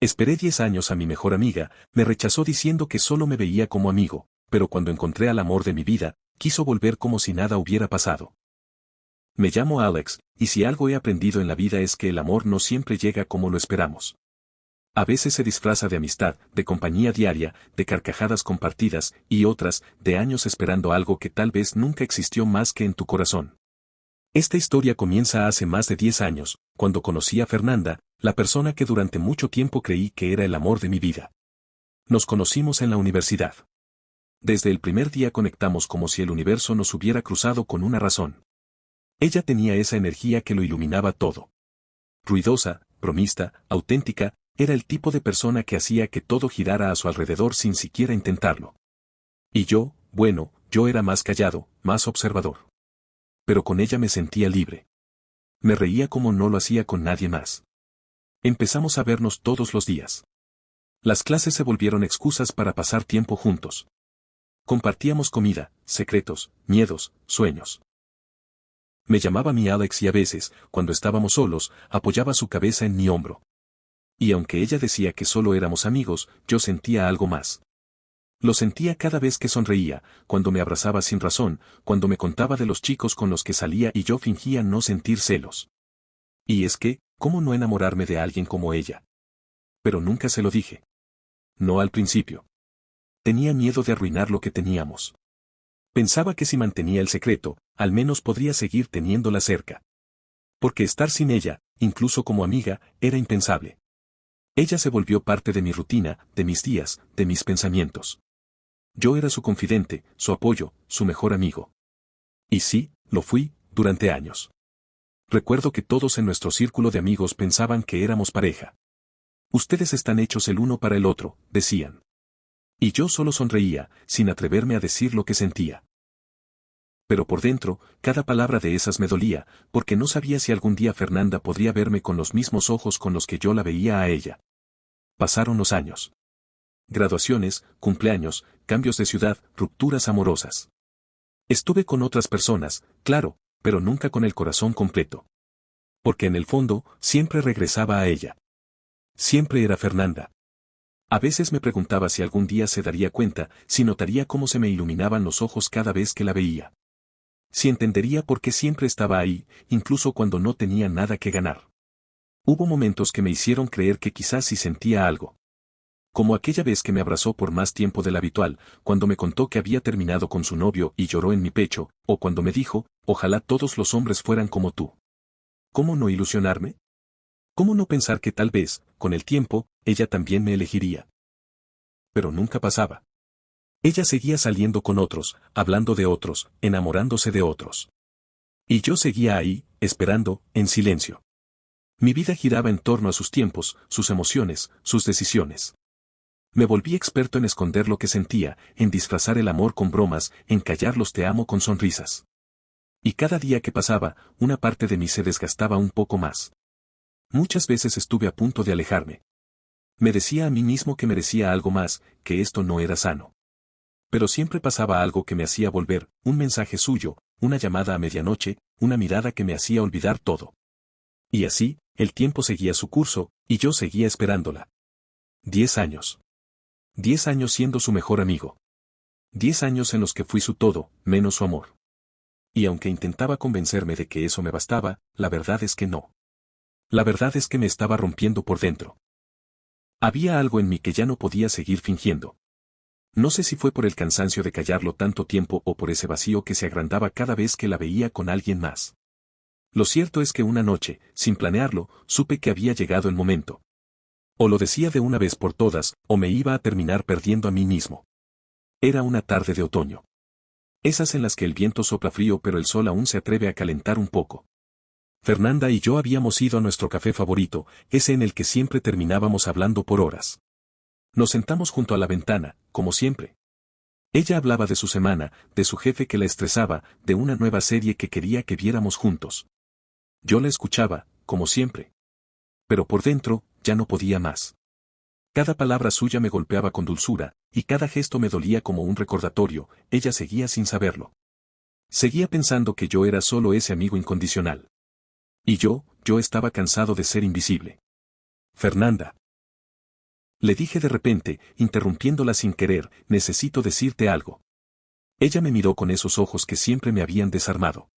Esperé 10 años a mi mejor amiga, me rechazó diciendo que solo me veía como amigo, pero cuando encontré al amor de mi vida, quiso volver como si nada hubiera pasado. Me llamo Alex, y si algo he aprendido en la vida es que el amor no siempre llega como lo esperamos. A veces se disfraza de amistad, de compañía diaria, de carcajadas compartidas, y otras, de años esperando algo que tal vez nunca existió más que en tu corazón. Esta historia comienza hace más de 10 años, cuando conocí a Fernanda, la persona que durante mucho tiempo creí que era el amor de mi vida. Nos conocimos en la universidad. Desde el primer día conectamos como si el universo nos hubiera cruzado con una razón. Ella tenía esa energía que lo iluminaba todo. Ruidosa, bromista, auténtica, era el tipo de persona que hacía que todo girara a su alrededor sin siquiera intentarlo. Y yo, bueno, yo era más callado, más observador. Pero con ella me sentía libre. Me reía como no lo hacía con nadie más. Empezamos a vernos todos los días. Las clases se volvieron excusas para pasar tiempo juntos. Compartíamos comida, secretos, miedos, sueños. Me llamaba mi Alex y a veces, cuando estábamos solos, apoyaba su cabeza en mi hombro. Y aunque ella decía que solo éramos amigos, yo sentía algo más. Lo sentía cada vez que sonreía, cuando me abrazaba sin razón, cuando me contaba de los chicos con los que salía y yo fingía no sentir celos. Y es que, ¿cómo no enamorarme de alguien como ella? Pero nunca se lo dije. No al principio. Tenía miedo de arruinar lo que teníamos. Pensaba que si mantenía el secreto, al menos podría seguir teniéndola cerca. Porque estar sin ella, incluso como amiga, era impensable. Ella se volvió parte de mi rutina, de mis días, de mis pensamientos. Yo era su confidente, su apoyo, su mejor amigo. Y sí, lo fui, durante años. Recuerdo que todos en nuestro círculo de amigos pensaban que éramos pareja. Ustedes están hechos el uno para el otro, decían. Y yo solo sonreía, sin atreverme a decir lo que sentía. Pero por dentro, cada palabra de esas me dolía, porque no sabía si algún día Fernanda podría verme con los mismos ojos con los que yo la veía a ella. Pasaron los años. Graduaciones, cumpleaños, cambios de ciudad, rupturas amorosas. Estuve con otras personas, claro, pero nunca con el corazón completo. Porque en el fondo, siempre regresaba a ella. Siempre era Fernanda. A veces me preguntaba si algún día se daría cuenta, si notaría cómo se me iluminaban los ojos cada vez que la veía. Si entendería por qué siempre estaba ahí, incluso cuando no tenía nada que ganar. Hubo momentos que me hicieron creer que quizás sí sentía algo. Como aquella vez que me abrazó por más tiempo del habitual, cuando me contó que había terminado con su novio y lloró en mi pecho, o cuando me dijo, ojalá todos los hombres fueran como tú. ¿Cómo no ilusionarme? ¿Cómo no pensar que tal vez, con el tiempo, ella también me elegiría? Pero nunca pasaba. Ella seguía saliendo con otros, hablando de otros, enamorándose de otros. Y yo seguía ahí, esperando, en silencio. Mi vida giraba en torno a sus tiempos, sus emociones, sus decisiones. Me volví experto en esconder lo que sentía, en disfrazar el amor con bromas, en callar los te amo con sonrisas. Y cada día que pasaba, una parte de mí se desgastaba un poco más. Muchas veces estuve a punto de alejarme. Me decía a mí mismo que merecía algo más, que esto no era sano. Pero siempre pasaba algo que me hacía volver, un mensaje suyo, una llamada a medianoche, una mirada que me hacía olvidar todo. Y así, el tiempo seguía su curso, y yo seguía esperándola. 10 años. 10 años siendo su mejor amigo. 10 años en los que fui su todo, menos su amor. Y aunque intentaba convencerme de que eso me bastaba, la verdad es que no. La verdad es que me estaba rompiendo por dentro. Había algo en mí que ya no podía seguir fingiendo. No sé si fue por el cansancio de callarlo tanto tiempo o por ese vacío que se agrandaba cada vez que la veía con alguien más. Lo cierto es que una noche, sin planearlo, supe que había llegado el momento. O lo decía de una vez por todas, o me iba a terminar perdiendo a mí mismo. Era una tarde de otoño. Esas en las que el viento sopla frío pero el sol aún se atreve a calentar un poco. Fernanda y yo habíamos ido a nuestro café favorito, ese en el que siempre terminábamos hablando por horas. Nos sentamos junto a la ventana, como siempre. Ella hablaba de su semana, de su jefe que la estresaba, de una nueva serie que quería que viéramos juntos. Yo la escuchaba, como siempre. Pero por dentro, ya no podía más. Cada palabra suya me golpeaba con dulzura, y cada gesto me dolía como un recordatorio, ella seguía sin saberlo. Seguía pensando que yo era solo ese amigo incondicional. Y yo estaba cansado de ser invisible. Fernanda. Le dije de repente, interrumpiéndola sin querer, necesito decirte algo. Ella me miró con esos ojos que siempre me habían desarmado.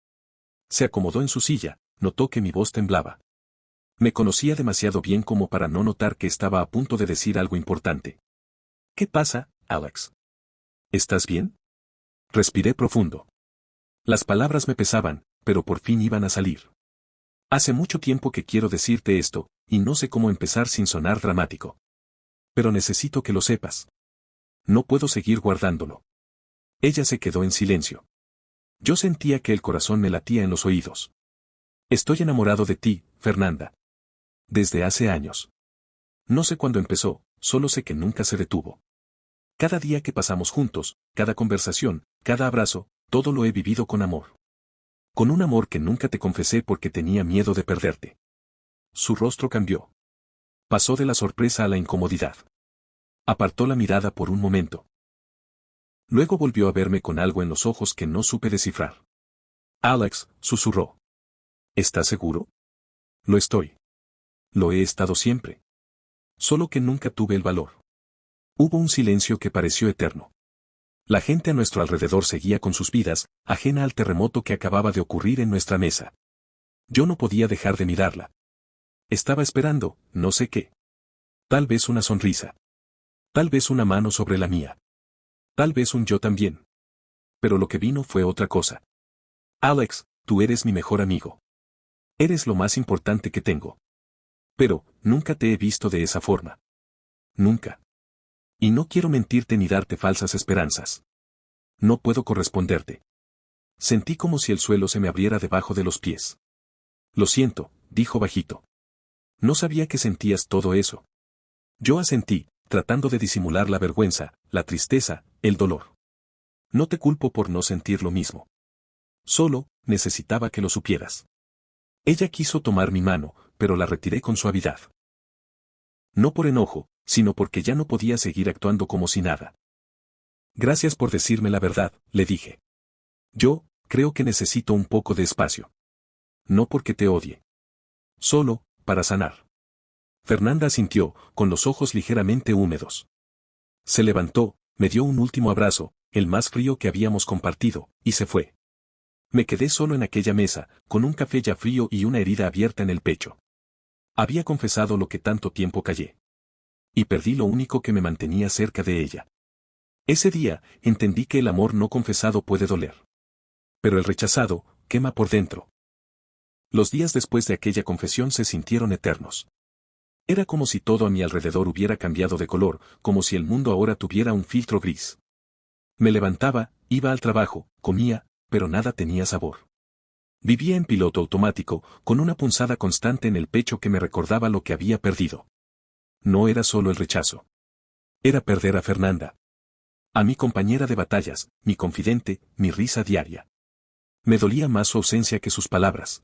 Se acomodó en su silla, notó que mi voz temblaba. Me conocía demasiado bien como para no notar que estaba a punto de decir algo importante. ¿Qué pasa, Alex? ¿Estás bien? Respiré profundo. Las palabras me pesaban, pero por fin iban a salir. Hace mucho tiempo que quiero decirte esto, y no sé cómo empezar sin sonar dramático. Pero necesito que lo sepas. No puedo seguir guardándolo. Ella se quedó en silencio. Yo sentía que el corazón me latía en los oídos. Estoy enamorado de ti, Fernanda. Desde hace años. No sé cuándo empezó, solo sé que nunca se detuvo. Cada día que pasamos juntos, cada conversación, cada abrazo, todo lo he vivido con amor. Con un amor que nunca te confesé porque tenía miedo de perderte. Su rostro cambió. Pasó de la sorpresa a la incomodidad. Apartó la mirada por un momento. Luego volvió a verme con algo en los ojos que no supe descifrar. Alex, susurró. ¿Estás seguro? Lo estoy. Lo he estado siempre. Solo que nunca tuve el valor. Hubo un silencio que pareció eterno. La gente a nuestro alrededor seguía con sus vidas, ajena al terremoto que acababa de ocurrir en nuestra mesa. Yo no podía dejar de mirarla. Estaba esperando, no sé qué. Tal vez una sonrisa. Tal vez una mano sobre la mía. Tal vez un yo también. Pero lo que vino fue otra cosa. Alex, tú eres mi mejor amigo. Eres lo más importante que tengo. Pero, nunca te he visto de esa forma. Nunca. Y no quiero mentirte ni darte falsas esperanzas. No puedo corresponderte. Sentí como si el suelo se me abriera debajo de los pies. Lo siento, dijo bajito. No sabía que sentías todo eso. Yo asentí, tratando de disimular la vergüenza, la tristeza, el dolor. No te culpo por no sentir lo mismo. Solo, necesitaba que lo supieras. Ella quiso tomar mi mano, pero la retiré con suavidad. No por enojo, sino porque ya no podía seguir actuando como si nada. Gracias por decirme la verdad, le dije. Yo, creo que necesito un poco de espacio. No porque te odie. Solo, para sanar. Fernanda asintió, con los ojos ligeramente húmedos. Se levantó, me dio un último abrazo, el más frío que habíamos compartido, y se fue. Me quedé solo en aquella mesa, con un café ya frío y una herida abierta en el pecho. Había confesado lo que tanto tiempo callé. Y perdí lo único que me mantenía cerca de ella. Ese día, entendí que el amor no confesado puede doler. Pero el rechazado, quema por dentro. Los días después de aquella confesión se sintieron eternos. Era como si todo a mi alrededor hubiera cambiado de color, como si el mundo ahora tuviera un filtro gris. Me levantaba, iba al trabajo, comía, pero nada tenía sabor. Vivía en piloto automático, con una punzada constante en el pecho que me recordaba lo que había perdido. No era solo el rechazo. Era perder a Fernanda. A mi compañera de batallas, mi confidente, mi risa diaria. Me dolía más su ausencia que sus palabras.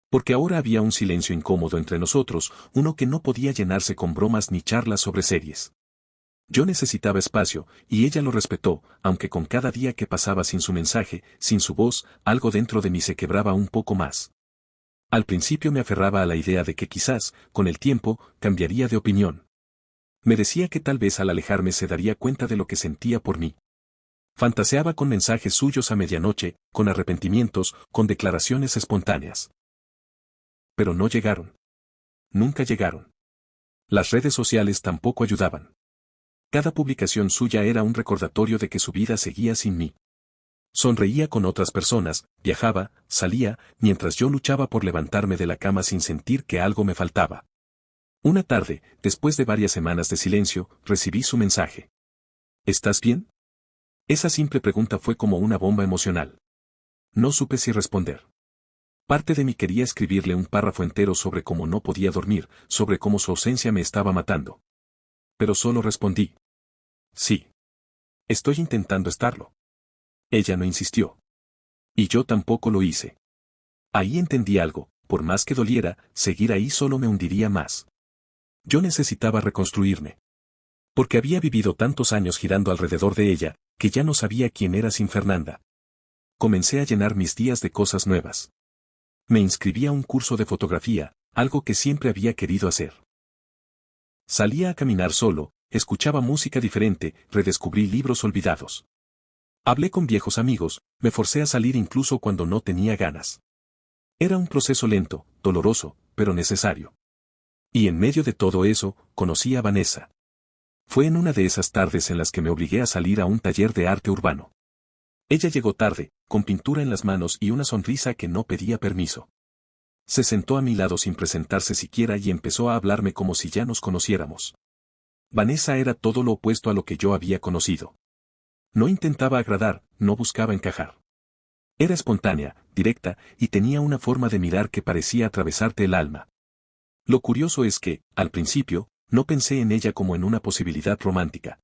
Porque ahora había un silencio incómodo entre nosotros, uno que no podía llenarse con bromas ni charlas sobre series. Yo necesitaba espacio, y ella lo respetó, aunque con cada día que pasaba sin su mensaje, sin su voz, algo dentro de mí se quebraba un poco más. Al principio me aferraba a la idea de que quizás, con el tiempo, cambiaría de opinión. Me decía que tal vez al alejarme se daría cuenta de lo que sentía por mí. Fantaseaba con mensajes suyos a medianoche, con arrepentimientos, con declaraciones espontáneas. Pero no llegaron. Nunca llegaron. Las redes sociales tampoco ayudaban. Cada publicación suya era un recordatorio de que su vida seguía sin mí. Sonreía con otras personas, viajaba, salía, mientras yo luchaba por levantarme de la cama sin sentir que algo me faltaba. Una tarde, después de varias semanas de silencio, recibí su mensaje. ¿Estás bien? Esa simple pregunta fue como una bomba emocional. No supe si responder. Parte de mí quería escribirle un párrafo entero sobre cómo no podía dormir, sobre cómo su ausencia me estaba matando. Pero solo respondí. Sí. Estoy intentando estarlo. Ella no insistió. Y yo tampoco lo hice. Ahí entendí algo, por más que doliera, seguir ahí solo me hundiría más. Yo necesitaba reconstruirme. Porque había vivido tantos años girando alrededor de ella, que ya no sabía quién era sin Fernanda. Comencé a llenar mis días de cosas nuevas. Me inscribí a un curso de fotografía, algo que siempre había querido hacer. Salía a caminar solo, escuchaba música diferente, redescubrí libros olvidados. Hablé con viejos amigos, me forcé a salir incluso cuando no tenía ganas. Era un proceso lento, doloroso, pero necesario. Y en medio de todo eso, conocí a Vanessa. Fue en una de esas tardes en las que me obligué a salir a un taller de arte urbano. Ella llegó tarde, con pintura en las manos y una sonrisa que no pedía permiso. Se sentó a mi lado sin presentarse siquiera y empezó a hablarme como si ya nos conociéramos. Vanessa era todo lo opuesto a lo que yo había conocido. No intentaba agradar, no buscaba encajar. Era espontánea, directa, y tenía una forma de mirar que parecía atravesarte el alma. Lo curioso es que, al principio, no pensé en ella como en una posibilidad romántica.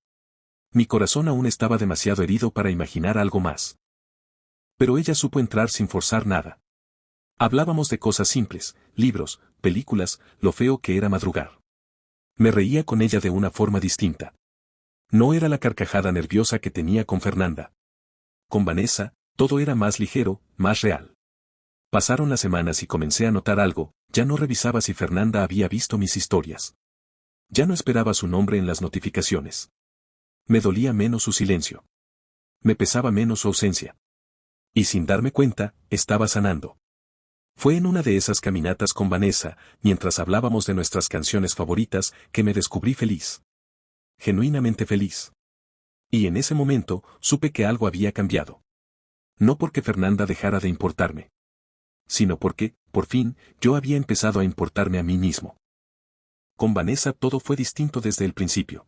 Mi corazón aún estaba demasiado herido para imaginar algo más. Pero ella supo entrar sin forzar nada. Hablábamos de cosas simples, libros, películas, lo feo que era madrugar. Me reía con ella de una forma distinta. No era la carcajada nerviosa que tenía con Fernanda. Con Vanessa, todo era más ligero, más real. Pasaron las semanas y comencé a notar algo, ya no revisaba si Fernanda había visto mis historias. Ya no esperaba su nombre en las notificaciones. Me dolía menos su silencio. Me pesaba menos su ausencia. Y sin darme cuenta, estaba sanando. Fue en una de esas caminatas con Vanessa, mientras hablábamos de nuestras canciones favoritas, que me descubrí feliz. Genuinamente feliz. Y en ese momento, supe que algo había cambiado. No porque Fernanda dejara de importarme, sino porque, por fin, yo había empezado a importarme a mí mismo. Con Vanessa todo fue distinto desde el principio.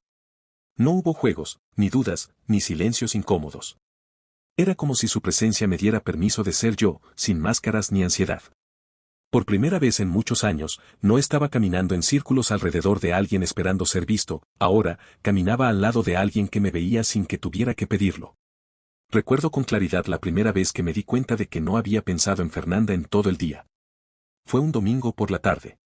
No hubo juegos, ni dudas, ni silencios incómodos. Era como si su presencia me diera permiso de ser yo, sin máscaras ni ansiedad. Por primera vez en muchos años, no estaba caminando en círculos alrededor de alguien esperando ser visto, ahora, caminaba al lado de alguien que me veía sin que tuviera que pedirlo. Recuerdo con claridad la primera vez que me di cuenta de que no había pensado en Fernanda en todo el día. Fue un domingo por la tarde.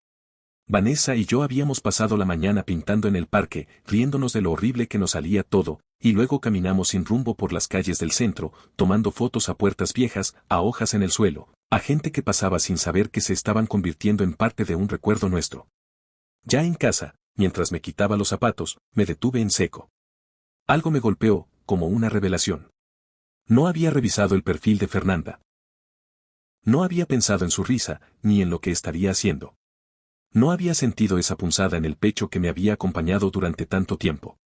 Vanessa y yo habíamos pasado la mañana pintando en el parque, riéndonos de lo horrible que nos salía todo, y luego caminamos sin rumbo por las calles del centro, tomando fotos a puertas viejas, a hojas en el suelo, a gente que pasaba sin saber que se estaban convirtiendo en parte de un recuerdo nuestro. Ya en casa, mientras me quitaba los zapatos, me detuve en seco. Algo me golpeó, como una revelación. No había revisado el perfil de Fernanda. No había pensado en su risa, ni en lo que estaría haciendo. No había sentido esa punzada en el pecho que me había acompañado durante tanto tiempo.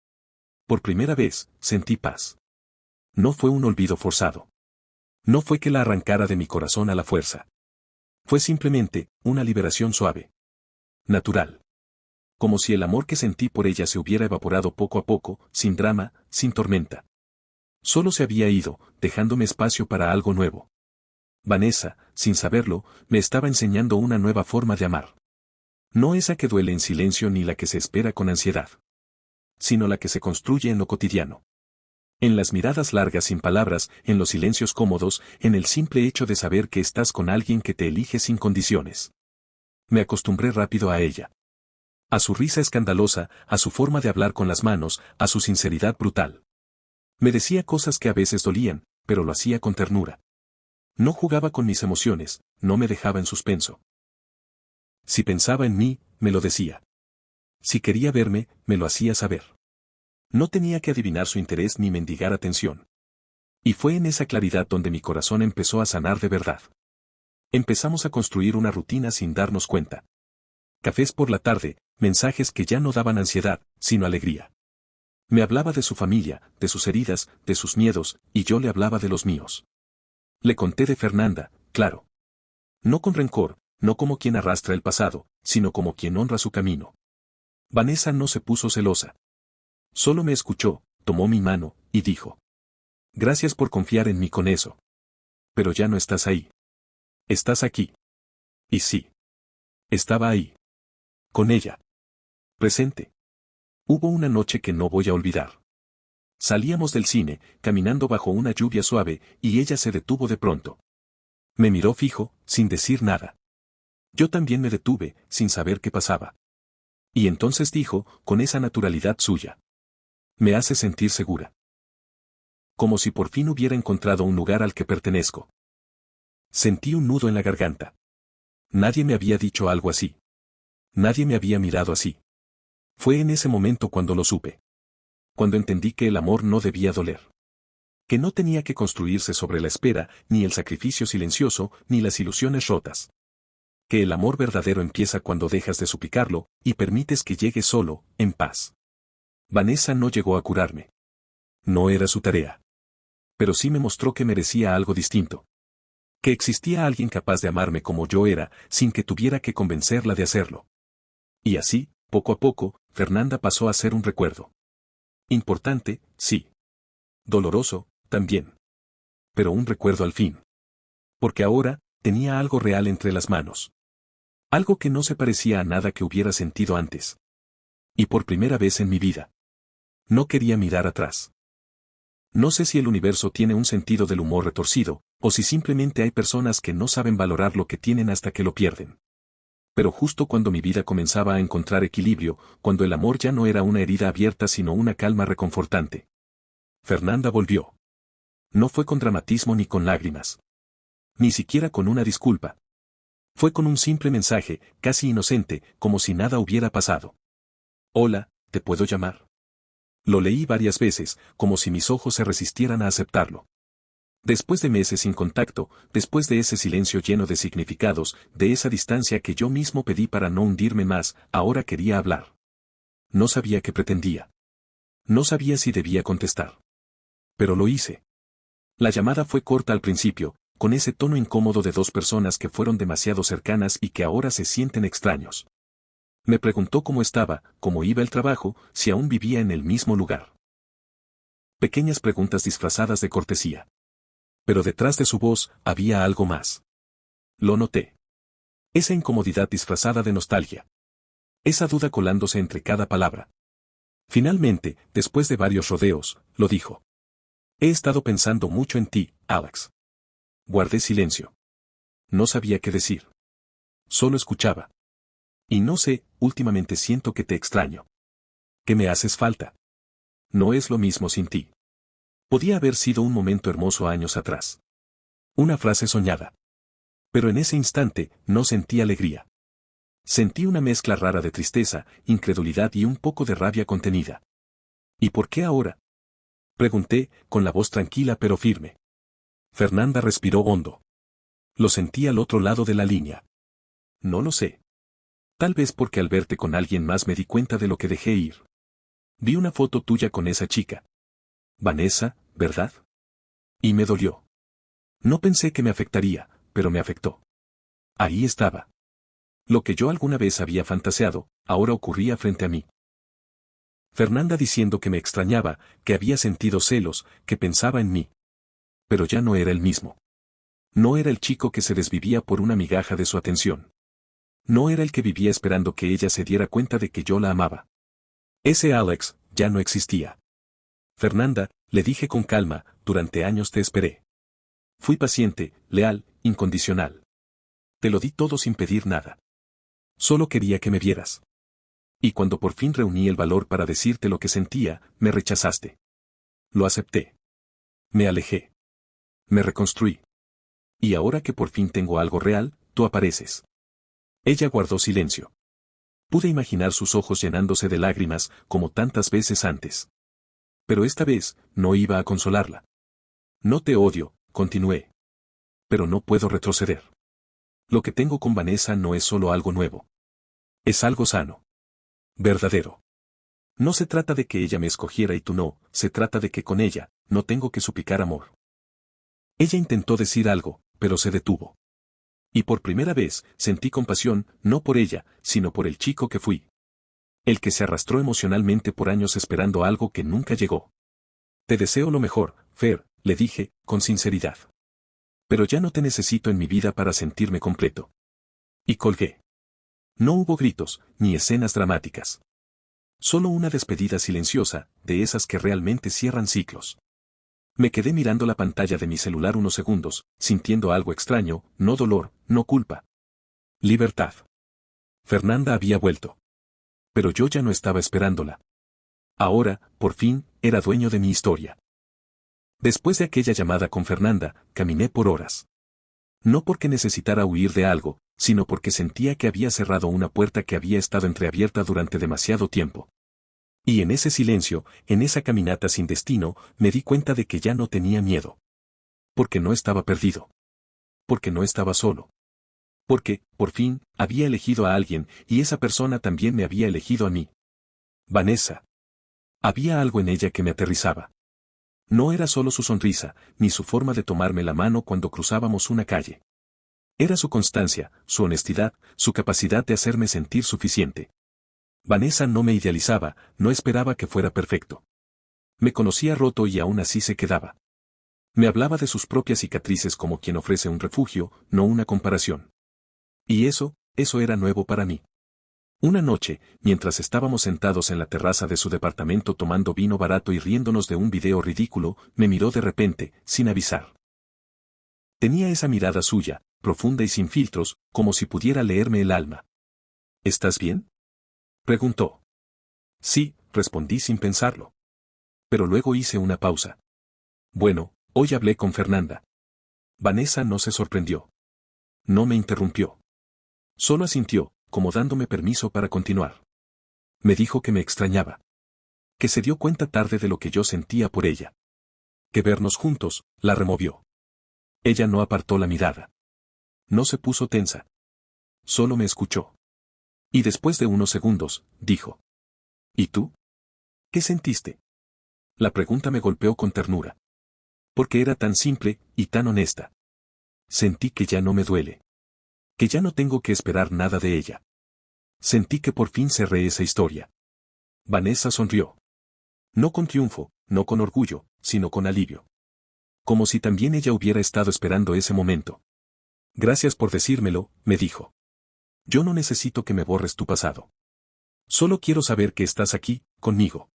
Por primera vez, sentí paz. No fue un olvido forzado. No fue que la arrancara de mi corazón a la fuerza. Fue simplemente, una liberación suave. Natural. Como si el amor que sentí por ella se hubiera evaporado poco a poco, sin drama, sin tormenta. Solo se había ido, dejándome espacio para algo nuevo. Vanessa, sin saberlo, me estaba enseñando una nueva forma de amar. No esa que duele en silencio ni la que se espera con ansiedad, sino la que se construye en lo cotidiano. En las miradas largas sin palabras, en los silencios cómodos, en el simple hecho de saber que estás con alguien que te elige sin condiciones. Me acostumbré rápido a ella. A su risa escandalosa, a su forma de hablar con las manos, a su sinceridad brutal. Me decía cosas que a veces dolían, pero lo hacía con ternura. No jugaba con mis emociones, no me dejaba en suspenso. Si pensaba en mí, me lo decía. Si quería verme, me lo hacía saber. No tenía que adivinar su interés ni mendigar atención. Y fue en esa claridad donde mi corazón empezó a sanar de verdad. Empezamos a construir una rutina sin darnos cuenta. Cafés por la tarde, mensajes que ya no daban ansiedad, sino alegría. Me hablaba de su familia, de sus heridas, de sus miedos, y yo le hablaba de los míos. Le conté de Fernanda, claro. No con rencor, no como quien arrastra el pasado, sino como quien honra su camino. Vanessa no se puso celosa. Solo me escuchó, tomó mi mano, y dijo. Gracias por confiar en mí con eso. Pero ya no estás ahí. Estás aquí. Y sí. Estaba ahí. Con ella. Presente. Hubo una noche que no voy a olvidar. Salíamos del cine, caminando bajo una lluvia suave, y ella se detuvo de pronto. Me miró fijo, sin decir nada. Yo también me detuve, sin saber qué pasaba. Y entonces dijo, con esa naturalidad suya. Me hace sentir segura. Como si por fin hubiera encontrado un lugar al que pertenezco. Sentí un nudo en la garganta. Nadie me había dicho algo así. Nadie me había mirado así. Fue en ese momento cuando lo supe. Cuando entendí que el amor no debía doler. Que no tenía que construirse sobre la espera, ni el sacrificio silencioso, ni las ilusiones rotas. Que el amor verdadero empieza cuando dejas de suplicarlo, y permites que llegue solo, en paz. Vanessa no llegó a curarme. No era su tarea. Pero sí me mostró que merecía algo distinto. Que existía alguien capaz de amarme como yo era, sin que tuviera que convencerla de hacerlo. Y así, poco a poco, Fernanda pasó a ser un recuerdo. Importante, sí. Doloroso, también. Pero un recuerdo al fin. Porque ahora, tenía algo real entre las manos. Algo que no se parecía a nada que hubiera sentido antes. Y por primera vez en mi vida. No quería mirar atrás. No sé si el universo tiene un sentido del humor retorcido, o si simplemente hay personas que no saben valorar lo que tienen hasta que lo pierden. Pero justo cuando mi vida comenzaba a encontrar equilibrio, cuando el amor ya no era una herida abierta sino una calma reconfortante. Fernanda volvió. No fue con dramatismo ni con lágrimas. Ni siquiera con una disculpa. Fue con un simple mensaje, casi inocente, como si nada hubiera pasado. Hola, ¿te puedo llamar? Lo leí varias veces, como si mis ojos se resistieran a aceptarlo. Después de meses sin contacto, después de ese silencio lleno de significados, de esa distancia que yo mismo pedí para no hundirme más, ahora quería hablar. No sabía qué pretendía. No sabía si debía contestar. Pero lo hice. La llamada fue corta al principio, con ese tono incómodo de dos personas que fueron demasiado cercanas y que ahora se sienten extraños. Me preguntó cómo estaba, cómo iba el trabajo, si aún vivía en el mismo lugar. Pequeñas preguntas disfrazadas de cortesía. Pero detrás de su voz había algo más. Lo noté. Esa incomodidad disfrazada de nostalgia. Esa duda colándose entre cada palabra. Finalmente, después de varios rodeos, lo dijo. He estado pensando mucho en ti, Alex. Guardé silencio. No sabía qué decir. Solo escuchaba. Y no sé, últimamente siento que te extraño. Que me haces falta. No es lo mismo sin ti. Podía haber sido un momento hermoso años atrás. Una frase soñada. Pero en ese instante, no sentí alegría. Sentí una mezcla rara de tristeza, incredulidad y un poco de rabia contenida. ¿Y por qué ahora? Pregunté, con la voz tranquila pero firme. Fernanda respiró hondo. Lo sentí al otro lado de la línea. No lo sé. Tal vez porque al verte con alguien más me di cuenta de lo que dejé ir. Vi una foto tuya con esa chica. Vanessa, ¿verdad? Y me dolió. No pensé que me afectaría, pero me afectó. Ahí estaba. Lo que yo alguna vez había fantaseado, ahora ocurría frente a mí. Fernanda diciendo que me extrañaba, que había sentido celos, que pensaba en mí. Pero ya no era el mismo. No era el chico que se desvivía por una migaja de su atención. No era el que vivía esperando que ella se diera cuenta de que yo la amaba. Ese Alex ya no existía. Fernanda, le dije con calma, durante años te esperé. Fui paciente, leal, incondicional. Te lo di todo sin pedir nada. Solo quería que me vieras. Y cuando por fin reuní el valor para decirte lo que sentía, me rechazaste. Lo acepté. Me alejé. Me reconstruí. Y ahora que por fin tengo algo real, tú apareces. Ella guardó silencio. Pude imaginar sus ojos llenándose de lágrimas, como tantas veces antes. Pero esta vez, no iba a consolarla. No te odio, continué. Pero no puedo retroceder. Lo que tengo con Vanessa no es solo algo nuevo. Es algo sano. Verdadero. No se trata de que ella me escogiera y tú no, se trata de que con ella, no tengo que suplicar amor. Ella intentó decir algo, pero se detuvo. Y por primera vez, sentí compasión, no por ella, sino por el chico que fui. El que se arrastró emocionalmente por años esperando algo que nunca llegó. Te deseo lo mejor, Fer, le dije, con sinceridad. Pero ya no te necesito en mi vida para sentirme completo. Y colgué. No hubo gritos, ni escenas dramáticas. Solo una despedida silenciosa, de esas que realmente cierran ciclos. Me quedé mirando la pantalla de mi celular unos segundos, sintiendo algo extraño, no dolor, no culpa. Libertad. Fernanda había vuelto. Pero yo ya no estaba esperándola. Ahora, por fin, era dueño de mi historia. Después de aquella llamada con Fernanda, caminé por horas. No porque necesitara huir de algo, sino porque sentía que había cerrado una puerta que había estado entreabierta durante demasiado tiempo. Y en ese silencio, en esa caminata sin destino, me di cuenta de que ya no tenía miedo. Porque no estaba perdido. Porque no estaba solo. Porque, por fin, había elegido a alguien, y esa persona también me había elegido a mí. Vanessa. Había algo en ella que me aterrizaba. No era solo su sonrisa, ni su forma de tomarme la mano cuando cruzábamos una calle. Era su constancia, su honestidad, su capacidad de hacerme sentir suficiente. Vanessa no me idealizaba, no esperaba que fuera perfecto. Me conocía roto y aún así se quedaba. Me hablaba de sus propias cicatrices como quien ofrece un refugio, no una comparación. Y eso era nuevo para mí. Una noche, mientras estábamos sentados en la terraza de su departamento tomando vino barato y riéndonos de un video ridículo, me miró de repente, sin avisar. Tenía esa mirada suya, profunda y sin filtros, como si pudiera leerme el alma. ¿Estás bien?, preguntó. Sí, respondí sin pensarlo. Pero luego hice una pausa. Bueno, hoy hablé con Fernanda. Vanessa no se sorprendió. No me interrumpió. Solo asintió, como dándome permiso para continuar. Me dijo que me extrañaba. Que se dio cuenta tarde de lo que yo sentía por ella. Que vernos juntos, la removió. Ella no apartó la mirada. No se puso tensa. Solo me escuchó. Y después de unos segundos, dijo. ¿Y tú? ¿Qué sentiste? La pregunta me golpeó con ternura. Porque era tan simple, y tan honesta. Sentí que ya no me duele. Que ya no tengo que esperar nada de ella. Sentí que por fin cerré esa historia. Vanessa sonrió. No con triunfo, no con orgullo, sino con alivio. Como si también ella hubiera estado esperando ese momento. Gracias por decírmelo, me dijo. Yo no necesito que me borres tu pasado. Solo quiero saber que estás aquí, conmigo.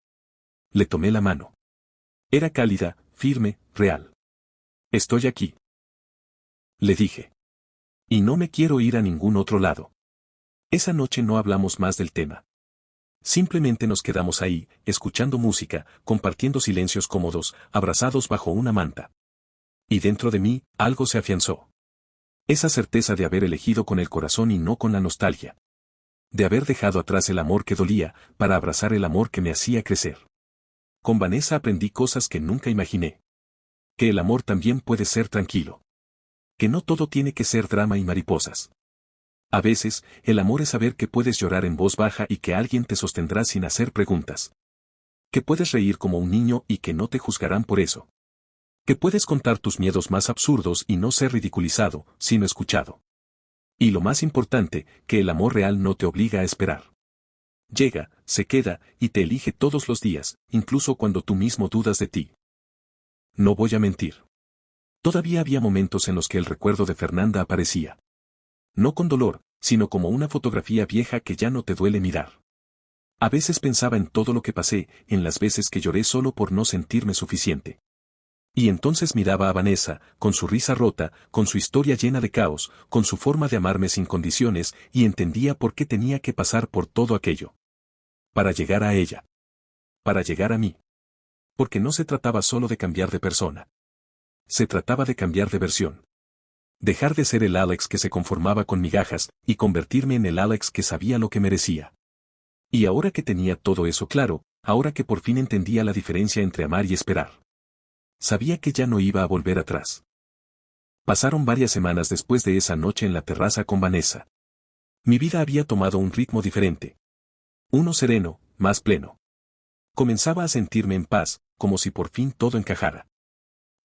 Le tomé la mano. Era cálida, firme, real. Estoy aquí. Le dije. Y no me quiero ir a ningún otro lado. Esa noche no hablamos más del tema. Simplemente nos quedamos ahí, escuchando música, compartiendo silencios cómodos, abrazados bajo una manta. Y dentro de mí, algo se afianzó. Esa certeza de haber elegido con el corazón y no con la nostalgia. De haber dejado atrás el amor que dolía, para abrazar el amor que me hacía crecer. Con Vanessa aprendí cosas que nunca imaginé. Que el amor también puede ser tranquilo. Que no todo tiene que ser drama y mariposas. A veces, el amor es saber que puedes llorar en voz baja y que alguien te sostendrá sin hacer preguntas. Que puedes reír como un niño y que no te juzgarán por eso. Que puedes contar tus miedos más absurdos y no ser ridiculizado, sino escuchado. Y lo más importante, que el amor real no te obliga a esperar. Llega, se queda, y te elige todos los días, incluso cuando tú mismo dudas de ti. No voy a mentir. Todavía había momentos en los que el recuerdo de Fernanda aparecía. No con dolor, sino como una fotografía vieja que ya no te duele mirar. A veces pensaba en todo lo que pasé, en las veces que lloré solo por no sentirme suficiente. Y entonces miraba a Vanessa, con su risa rota, con su historia llena de caos, con su forma de amarme sin condiciones, y entendía por qué tenía que pasar por todo aquello. Para llegar a ella. Para llegar a mí. Porque no se trataba solo de cambiar de persona. Se trataba de cambiar de versión. Dejar de ser el Alex que se conformaba con migajas, y convertirme en el Alex que sabía lo que merecía. Y ahora que tenía todo eso claro, ahora que por fin entendía la diferencia entre amar y esperar. Sabía que ya no iba a volver atrás. Pasaron varias semanas después de esa noche en la terraza con Vanessa. Mi vida había tomado un ritmo diferente. Uno sereno, más pleno. Comenzaba a sentirme en paz, como si por fin todo encajara.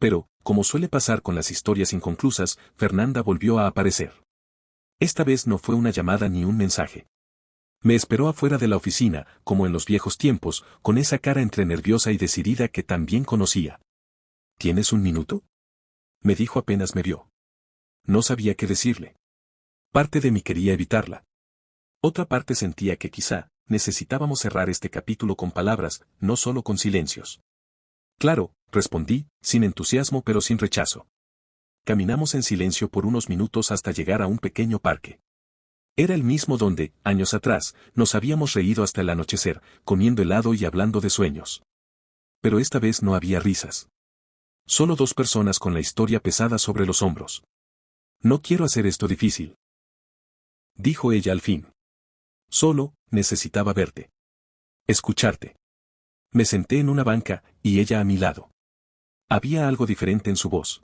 Pero, como suele pasar con las historias inconclusas, Fernanda volvió a aparecer. Esta vez no fue una llamada ni un mensaje. Me esperó afuera de la oficina, como en los viejos tiempos, con esa cara entre nerviosa y decidida que tan bien conocía. ¿Tienes un minuto?, me dijo apenas me vio. No sabía qué decirle. Parte de mí quería evitarla. Otra parte sentía que quizá, necesitábamos cerrar este capítulo con palabras, no solo con silencios. Claro, respondí, sin entusiasmo pero sin rechazo. Caminamos en silencio por unos minutos hasta llegar a un pequeño parque. Era el mismo donde, años atrás, nos habíamos reído hasta el anochecer, comiendo helado y hablando de sueños. Pero esta vez no había risas. Solo dos personas con la historia pesada sobre los hombros. No quiero hacer esto difícil. dijo ella al fin. Solo, necesitaba verte. Escucharte. Me senté en una banca, y ella a mi lado. Había algo diferente en su voz.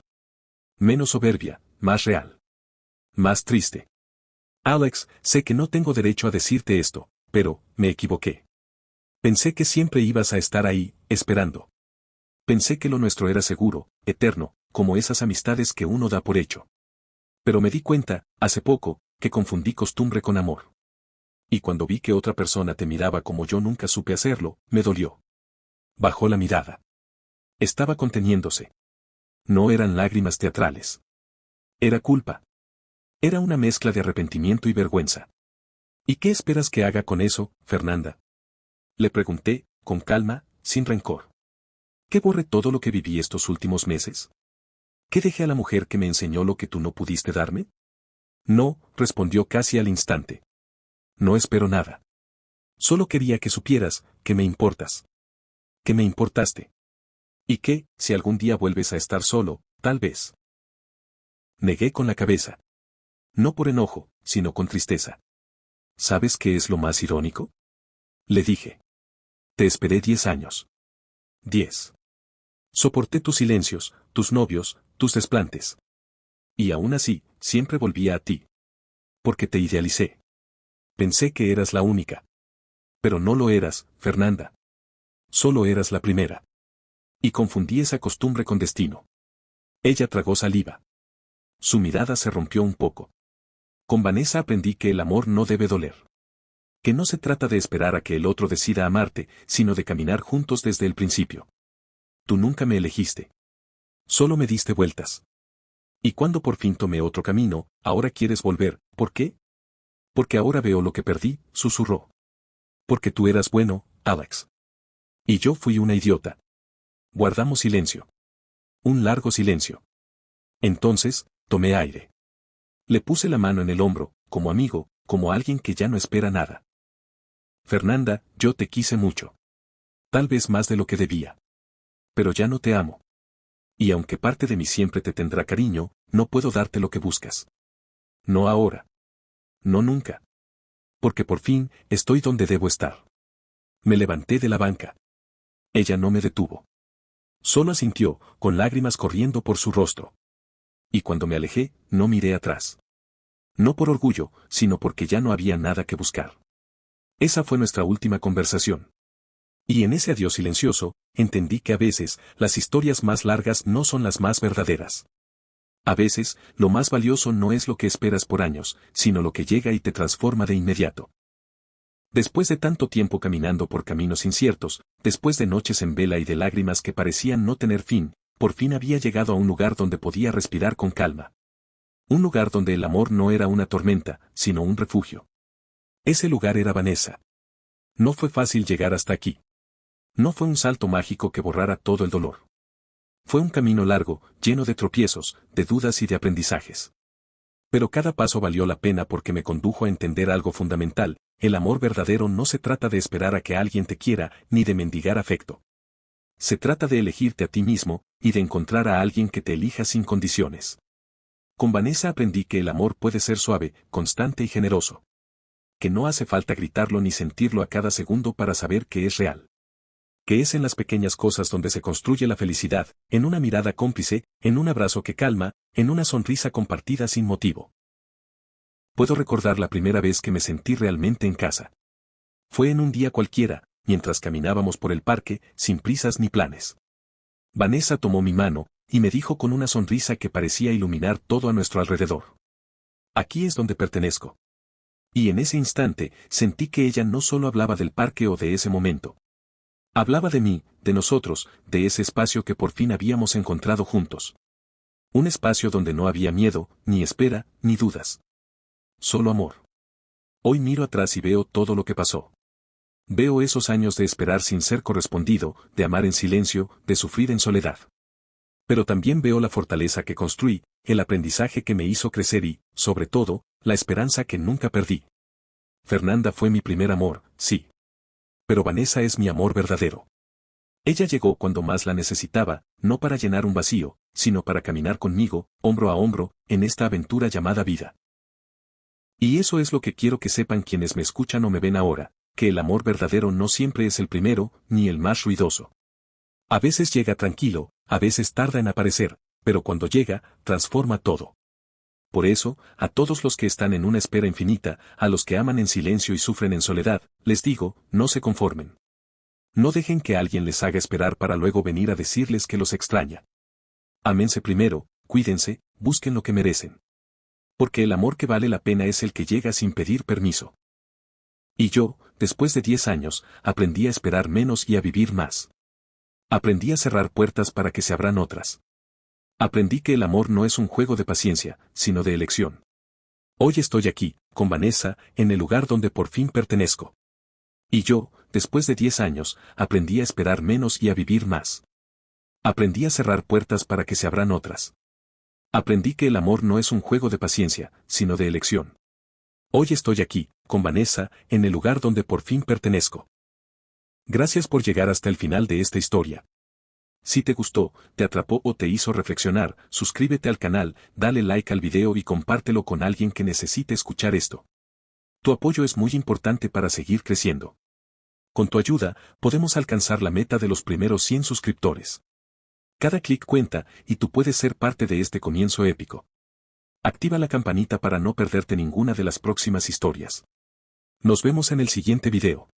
Menos soberbia, más real. Más triste. Alex, sé que no tengo derecho a decirte esto, pero, me equivoqué. Pensé que siempre ibas a estar ahí, esperando. Pensé que lo nuestro era seguro, eterno, como esas amistades que uno da por hecho. Pero me di cuenta, hace poco, que confundí costumbre con amor. Y cuando vi que otra persona te miraba como yo nunca supe hacerlo, me dolió. Bajó la mirada. Estaba conteniéndose. No eran lágrimas teatrales. Era culpa. Era una mezcla de arrepentimiento y vergüenza. ¿Y qué esperas que haga con eso, Fernanda? Le pregunté, con calma, sin rencor. ¿Qué borre todo lo que viví estos últimos meses? ¿Qué dejé a la mujer que me enseñó lo que tú no pudiste darme? No, respondió casi al instante. No espero nada. Solo quería que supieras que me importas. Que me importaste. Y que, si algún día vuelves a estar solo, tal vez. Negué con la cabeza. No por enojo, sino con tristeza. ¿Sabes qué es lo más irónico? Le dije. Te esperé 10 años. 10. Soporté tus silencios, tus novios, tus desplantes. Y aún así, siempre volvía a ti. Porque te idealicé. Pensé que eras la única. Pero no lo eras, Fernanda. Solo eras la primera. Y confundí esa costumbre con destino. Ella tragó saliva. Su mirada se rompió un poco. Con Vanessa aprendí que el amor no debe doler. Que no se trata de esperar a que el otro decida amarte, sino de caminar juntos desde el principio. Tú nunca me elegiste. Solo me diste vueltas. Y cuando por fin tomé otro camino, ahora quieres volver, ¿por qué? Porque ahora veo lo que perdí, susurró. Porque tú eras bueno, Alex. Y yo fui una idiota. Guardamos silencio. Un largo silencio. Entonces, tomé aire. Le puse la mano en el hombro, como amigo, como alguien que ya no espera nada. Fernanda, yo te quise mucho. Tal vez más de lo que debía. Pero ya no te amo. Y aunque parte de mí siempre te tendrá cariño, no puedo darte lo que buscas. No ahora. No nunca. Porque por fin, estoy donde debo estar. Me levanté de la banca. Ella no me detuvo. Solo asintió, con lágrimas corriendo por su rostro. Y cuando me alejé, no miré atrás. No por orgullo, sino porque ya no había nada que buscar. Esa fue nuestra última conversación. Y en ese adiós silencioso, entendí que a veces, las historias más largas no son las más verdaderas. A veces, lo más valioso no es lo que esperas por años, sino lo que llega y te transforma de inmediato. Después de tanto tiempo caminando por caminos inciertos, después de noches en vela y de lágrimas que parecían no tener fin, por fin había llegado a un lugar donde podía respirar con calma. Un lugar donde el amor no era una tormenta, sino un refugio. Ese lugar era Vanessa. No fue fácil llegar hasta aquí. No fue un salto mágico que borrara todo el dolor. Fue un camino largo, lleno de tropiezos, de dudas y de aprendizajes. Pero cada paso valió la pena porque me condujo a entender algo fundamental: el amor verdadero no se trata de esperar a que alguien te quiera, ni de mendigar afecto. Se trata de elegirte a ti mismo, y de encontrar a alguien que te elija sin condiciones. Con Vanessa aprendí que el amor puede ser suave, constante y generoso. Que no hace falta gritarlo ni sentirlo a cada segundo para saber que es real. Que es en las pequeñas cosas donde se construye la felicidad, en una mirada cómplice, en un abrazo que calma, en una sonrisa compartida sin motivo. Puedo recordar la primera vez que me sentí realmente en casa. Fue en un día cualquiera, mientras caminábamos por el parque, sin prisas ni planes. Vanessa tomó mi mano, y me dijo con una sonrisa que parecía iluminar todo a nuestro alrededor: aquí es donde pertenezco. Y en ese instante, sentí que ella no solo hablaba del parque o de ese momento. Hablaba de mí, de nosotros, de ese espacio que por fin habíamos encontrado juntos. Un espacio donde no había miedo, ni espera, ni dudas. Solo amor. Hoy miro atrás y veo todo lo que pasó. Veo esos años de esperar sin ser correspondido, de amar en silencio, de sufrir en soledad. Pero también veo la fortaleza que construí, el aprendizaje que me hizo crecer y, sobre todo, la esperanza que nunca perdí. Fernanda fue mi primer amor, sí. Pero Vanessa es mi amor verdadero. Ella llegó cuando más la necesitaba, no para llenar un vacío, sino para caminar conmigo, hombro a hombro, en esta aventura llamada vida. Y eso es lo que quiero que sepan quienes me escuchan o me ven ahora, que el amor verdadero no siempre es el primero, ni el más ruidoso. A veces llega tranquilo, a veces tarda en aparecer, pero cuando llega, transforma todo. Por eso, a todos los que están en una espera infinita, a los que aman en silencio y sufren en soledad, les digo, no se conformen. No dejen que alguien les haga esperar para luego venir a decirles que los extraña. Ámense primero, cuídense, busquen lo que merecen. Porque el amor que vale la pena es el que llega sin pedir permiso. Y yo, después de 10 años, aprendí a esperar menos y a vivir más. Aprendí a cerrar puertas para que se abran otras. Aprendí que el amor no es un juego de paciencia, sino de elección. Hoy estoy aquí, con Vanessa, en el lugar donde por fin pertenezco. Y yo, después de 10 años, aprendí a esperar menos y a vivir más. Aprendí a cerrar puertas para que se abran otras. Aprendí que el amor no es un juego de paciencia, sino de elección. Hoy estoy aquí, con Vanessa, en el lugar donde por fin pertenezco. Gracias por llegar hasta el final de esta historia. Si te gustó, te atrapó o te hizo reflexionar, suscríbete al canal, dale like al video y compártelo con alguien que necesite escuchar esto. Tu apoyo es muy importante para seguir creciendo. Con tu ayuda, podemos alcanzar la meta de los primeros 100 suscriptores. Cada clic cuenta, y tú puedes ser parte de este comienzo épico. Activa la campanita para no perderte ninguna de las próximas historias. Nos vemos en el siguiente video.